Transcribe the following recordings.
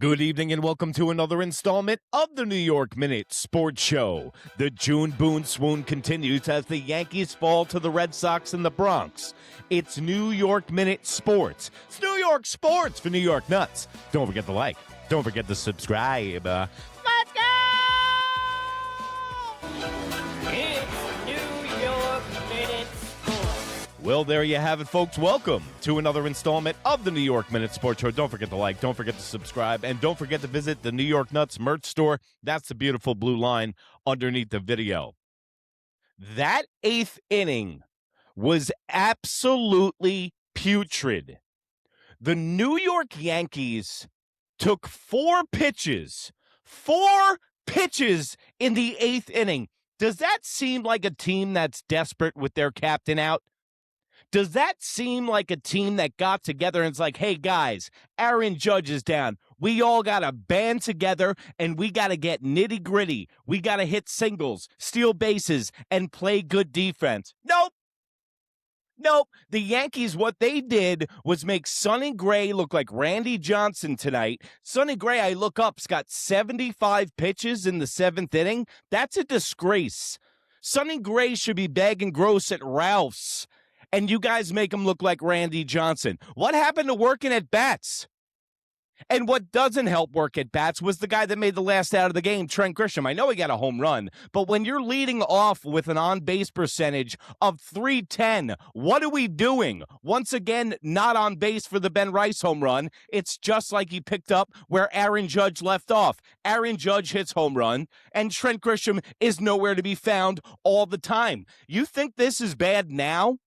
Good evening and welcome to another installment of the New York Minute Sports Show. The June Boone Swoon continues as the Yankees fall to the Red Sox in the Bronx. It's New York Minute Sports. It's New York Sports for New York Nuts. Don't forget to like. Don't forget to subscribe. Let's go! It's New York Minute Sports. Well, there you have it, folks. Welcome to another installment of the New York Minute Sports Show. Don't forget to like, don't forget to subscribe, and don't forget to visit the New York Nuts merch store. That's the beautiful blue line underneath the video. That eighth inning was absolutely putrid. The New York Yankees took four pitches in the eighth inning. Does that seem like a team that's desperate with their captain out? Does that seem like a team that got together and it's like, hey, guys, Aaron Judge is down. We all got to band together and we got to get nitty gritty. We got to hit singles, steal bases, and play good defense. Nope. The Yankees, what they did was make Sonny Gray look like Randy Johnson tonight. Sonny Gray, I look up, has got 75 pitches in the seventh inning. That's a disgrace. Sonny Gray should be begging gross at Ralph's. And you guys make him look like Randy Johnson. What happened to working at bats? And what doesn't help work at bats was the guy that made the last out of the game, Trent Grisham. I know he got a home run, but when you're leading off with an on-base percentage of .310, what are we doing? Once again, not on base for the Ben Rice home run. It's just like he picked up where Aaron Judge left off. Aaron Judge hits home run, and Trent Grisham is nowhere to be found all the time. You think this is bad now?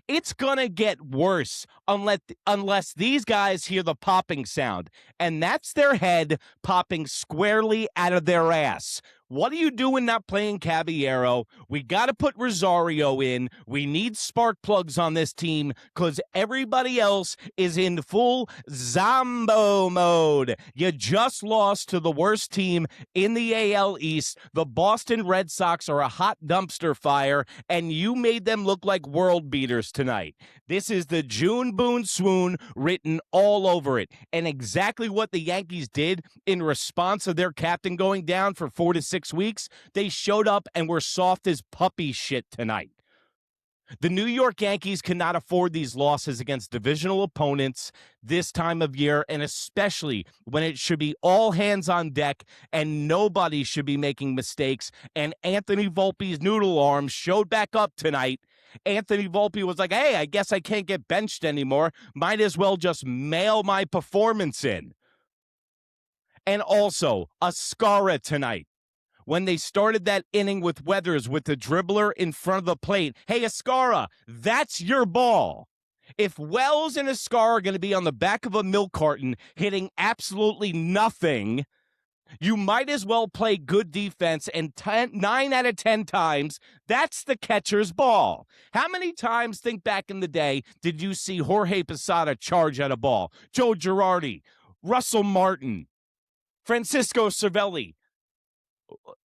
It's going to get worse unless these guys hear the popping sound, and that's their head popping squarely out of their ass. What are you doing not playing Caballero? We got to put Rosario in. We need spark plugs on this team because everybody else is in full Zombo mode. You just lost to the worst team in the AL East. The Boston Red Sox are a hot dumpster fire, and you made them look like world beaters tonight. This is the June Boone Swoon written all over it, and exactly what the Yankees did in response of their captain going down for 4 to 6 weeks, they showed up and were soft as puppy shit tonight. The New York Yankees cannot afford these losses against divisional opponents this time of year, and especially when it should be all hands on deck and nobody should be making mistakes. And Anthony Volpe's noodle arm showed back up tonight. Anthony Volpe was like, hey, I guess I can't get benched anymore. Might as well just mail my performance in. And also, Escarra tonight. When they started that inning with Weathers with the dribbler in front of the plate, hey, Escarra, that's your ball. If Wells and Escarra are going to be on the back of a milk carton hitting absolutely nothing, you might as well play good defense, and 9 out of 10 times, that's the catcher's ball. How many times, think back in the day, did you see Jorge Posada charge at a ball? Joe Girardi, Russell Martin, Francisco Cervelli,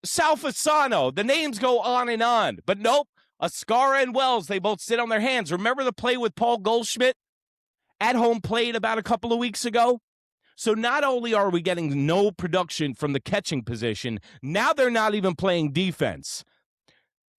Sal Fasano, the names go on. But nope, Escarra and Wells, they both sit on their hands. Remember the play with Paul Goldschmidt at home plate about a couple of weeks ago? So not only are we getting no production from the catching position, now they're not even playing defense.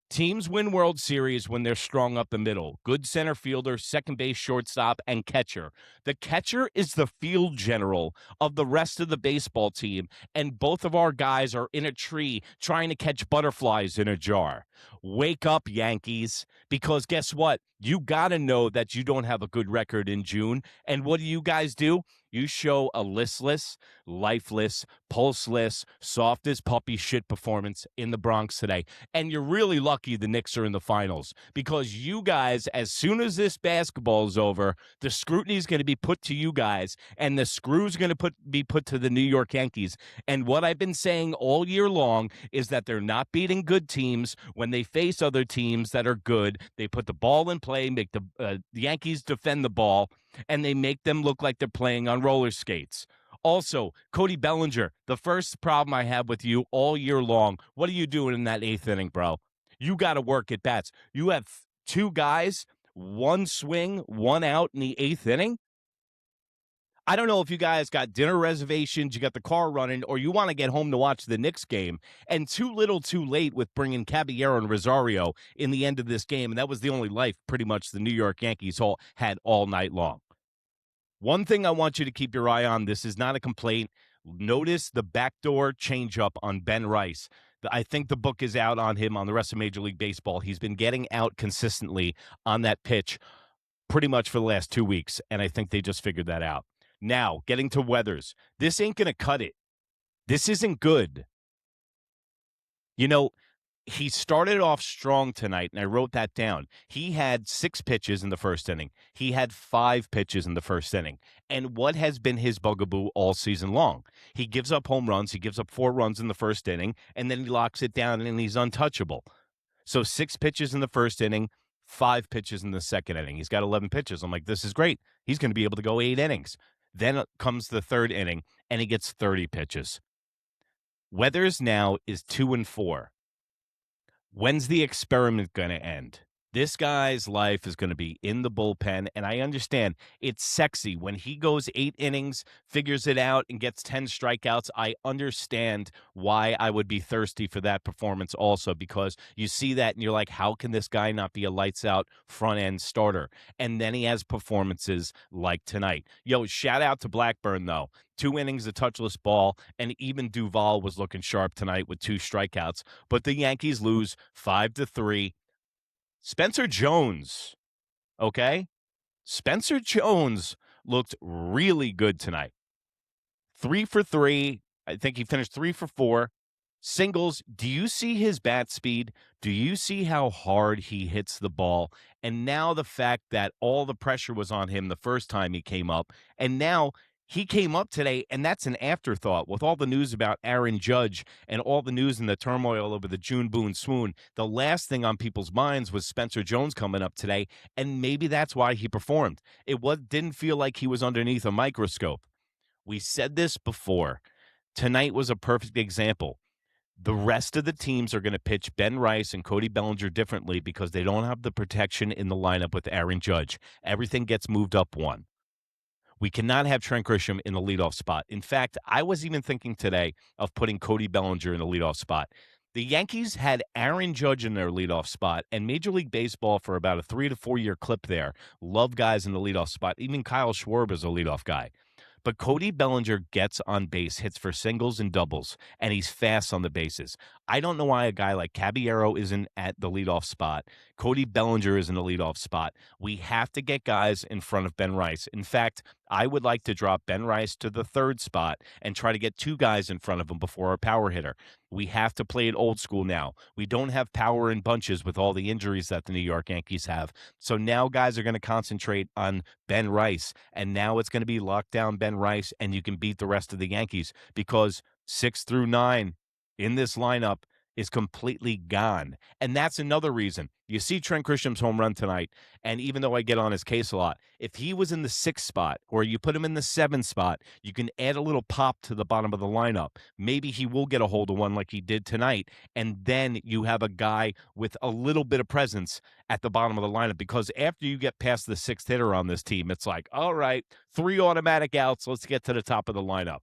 Teams win World Series when they're strong up the middle. Good center fielder, second base, shortstop, and catcher. The catcher is the field general of the rest of the baseball team, and both of our guys are in a tree trying to catch butterflies in a jar. Wake up, Yankees, because guess what? You got to know that you don't have a good record in June, and what do you guys do? You show a listless, lifeless, pulseless, softest puppy shit performance in the Bronx today. And you're really lucky the Knicks are in the finals because you guys, as soon as this basketball is over, the scrutiny is going to be put to you guys and the screw's going to be put to the New York Yankees. And what I've been saying all year long is that they're not beating good teams. When they face other teams that are good, they put the ball in play, make the Yankees defend the ball, and they make them look like they're playing on roller skates. Also, Cody Bellinger, the first problem I have with you all year long, what are you doing in that eighth inning, bro? You got to work at bats. You have two guys, one swing, one out in the eighth inning? I don't know if you guys got dinner reservations, you got the car running, or you want to get home to watch the Knicks game, and too little too late with bringing Caballero and Rosario in the end of this game, and that was the only life pretty much the New York Yankees had all night long. One thing I want you to keep your eye on, this is not a complaint. Notice the backdoor changeup on Ben Rice. I think the book is out on him on the rest of Major League Baseball. He's been getting out consistently on that pitch pretty much for the last 2 weeks, and I think they just figured that out. Now, getting to Weathers. This ain't going to cut it. This isn't good. You know, he started off strong tonight, and I wrote that down. He had 6 pitches in the first inning. He had 5 pitches in the first inning. And what has been his bugaboo all season long? He gives up home runs. He gives up 4 runs in the first inning, and then he locks it down, and he's untouchable. So 6 pitches in the first inning, 5 pitches in the second inning. He's got 11 pitches. I'm like, this is great. He's going to be able to go 8 innings. Then comes the third inning, and he gets 30 pitches. Weathers now is 2-4. When's the experiment going to end? This guy's life is going to be in the bullpen, and I understand it's sexy. When he goes 8 innings, figures it out, and gets 10 strikeouts, I understand why I would be thirsty for that performance also, because you see that and you're like, how can this guy not be a lights-out front-end starter? And then he has performances like tonight. Yo, shout out to Blackburn, though. 2 innings of touchless ball, and even Duval was looking sharp tonight with 2 strikeouts. But the Yankees lose 5-3. Spencer Jones, okay? Spencer Jones looked really good tonight. 3 for 3. I think he finished 3 for 4. Singles. Do you see his bat speed? Do you see how hard he hits the ball? And now the fact that all the pressure was on him the first time he came up, and now he came up today, and that's an afterthought. With all the news about Aaron Judge and all the news and the turmoil over the June Boone Swoon, the last thing on people's minds was Spencer Jones coming up today, and maybe that's why he performed. It didn't feel like he was underneath a microscope. We said this before. Tonight was a perfect example. The rest of the teams are going to pitch Ben Rice and Cody Bellinger differently because they don't have the protection in the lineup with Aaron Judge. Everything gets moved up one. We cannot have Trent Grisham in the leadoff spot. In fact, I was even thinking today of putting Cody Bellinger in the leadoff spot. The Yankees had Aaron Judge in their leadoff spot, and Major League Baseball for about a 3 to 4 year clip there love guys in the leadoff spot. Even Kyle Schwarber is a leadoff guy. But Cody Bellinger gets on base, hits for singles and doubles, and he's fast on the bases. I don't know why a guy like Caballero isn't at the leadoff spot. Cody Bellinger is in the leadoff spot. We have to get guys in front of Ben Rice. In fact, I would like to drop Ben Rice to the 3rd spot and try to get 2 guys in front of him before our power hitter. We have to play it old school now. We don't have power in bunches with all the injuries that the New York Yankees have. So now guys are going to concentrate on Ben Rice, and now it's going to be locked down Ben Rice, and you can beat the rest of the Yankees because 6 through 9 in this lineup is completely gone. And that's another reason. You see Trent Grisham's home run tonight, and even though I get on his case a lot, if he was in the 6th spot or you put him in the 7th spot, you can add a little pop to the bottom of the lineup. Maybe he will get a hold of one like he did tonight, and then you have a guy with a little bit of presence at the bottom of the lineup, because after you get past the 6th hitter on this team, it's like, all right, 3 automatic outs, let's get to the top of the lineup.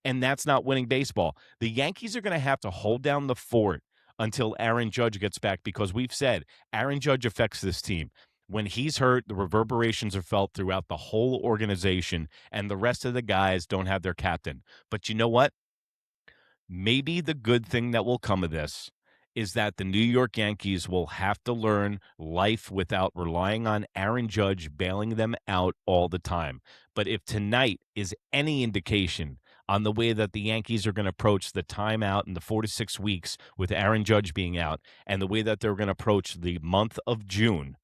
And that's not winning baseball. The Yankees are going to have to hold down the fort until Aaron Judge gets back, because we've said Aaron Judge affects this team. When he's hurt, the reverberations are felt throughout the whole organization, and the rest of the guys don't have their captain. But you know what? Maybe the good thing that will come of this is that the New York Yankees will have to learn life without relying on Aaron Judge bailing them out all the time. But if tonight is any indication on the way that the Yankees are going to approach the timeout in the 4 to 6 weeks with Aaron Judge being out, and the way that they're going to approach the month of June,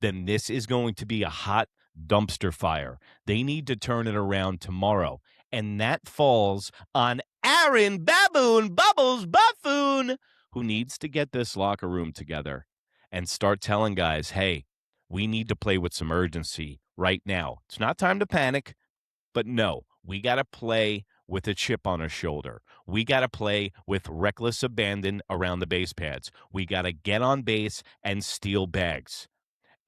then this is going to be a hot dumpster fire. They need to turn it around tomorrow. And that falls on Aaron Baboon Bubbles Buffoon, who needs to get this locker room together and start telling guys, hey, we need to play with some urgency right now. It's not time to panic, but no, we got to play with a chip on our shoulder. We got to play with reckless abandon around the base pads. We got to get on base and steal bags.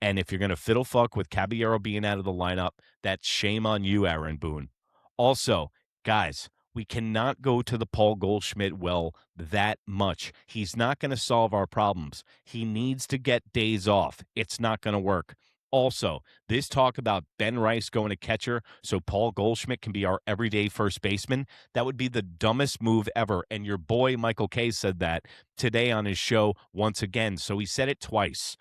And if you're going to fiddle fuck with Caballero being out of the lineup, that's shame on you, Aaron Boone. Also, guys, we cannot go to the Paul Goldschmidt well that much. He's not going to solve our problems. He needs to get days off. It's not going to work. Also, this talk about Ben Rice going to catcher so Paul Goldschmidt can be our everyday first baseman, that would be the dumbest move ever. And your boy Michael Kay said that today on his show once again. So he said it twice,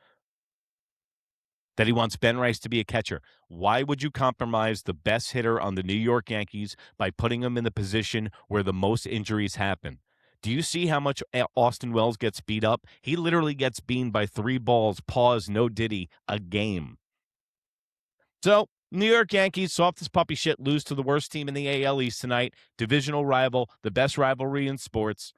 that he wants Ben Rice to be a catcher. Why would you compromise the best hitter on the New York Yankees by putting him in the position where the most injuries happen? Do you see how much Austin Wells gets beat up? He literally gets beamed by 3 balls, pause, no diddy, a game. So, New York Yankees, softest puppy shit, lose to the worst team in the AL East tonight. Divisional rival, the best rivalry in sports.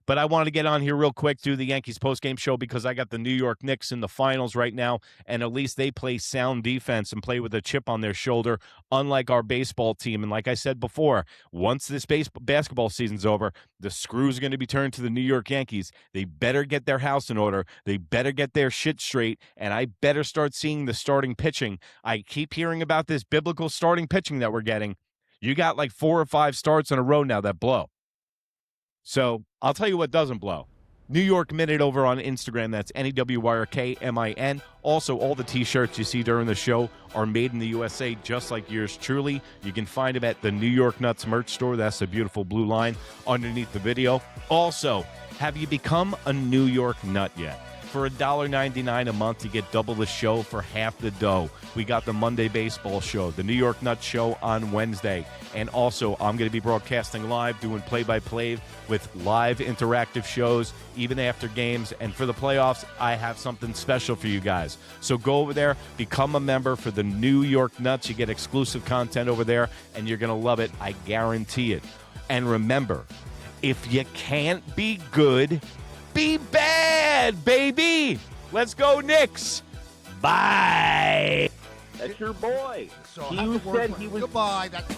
But I want to get on here real quick, do the Yankees postgame show, because I got the New York Knicks in the finals right now, and at least they play sound defense and play with a chip on their shoulder, unlike our baseball team. And like I said before, once this basketball season's over, the screw's going to be turned to the New York Yankees. They better get their house in order. They better get their shit straight, and I better start seeing the starting pitching. I keep hearing about this biblical starting pitching that we're getting. You got like 4 or 5 starts in a row now that blow. So I'll tell you what doesn't blow. New York Minute over on Instagram. That's NEWYRKMIN. Also, all the T-shirts you see during the show are made in the USA, just like yours truly. You can find them at the New York Nuts merch store. That's the beautiful blue line underneath the video. Also, have you become a New York Nut yet? For $1.99 a month, you get double the show for half the dough. We got the Monday Baseball Show, the New York Nuts Show on Wednesday. And also, I'm going to be broadcasting live, doing play-by-play with live interactive shows, even after games. And for the playoffs, I have something special for you guys. So go over there, become a member for the New York Nuts. You get exclusive content over there, and you're going to love it. I guarantee it. And remember, if you can't be good, be bad, baby. Let's go, Knicks. Bye. That's your boy. So He have to work said with- he was. Goodbye. That's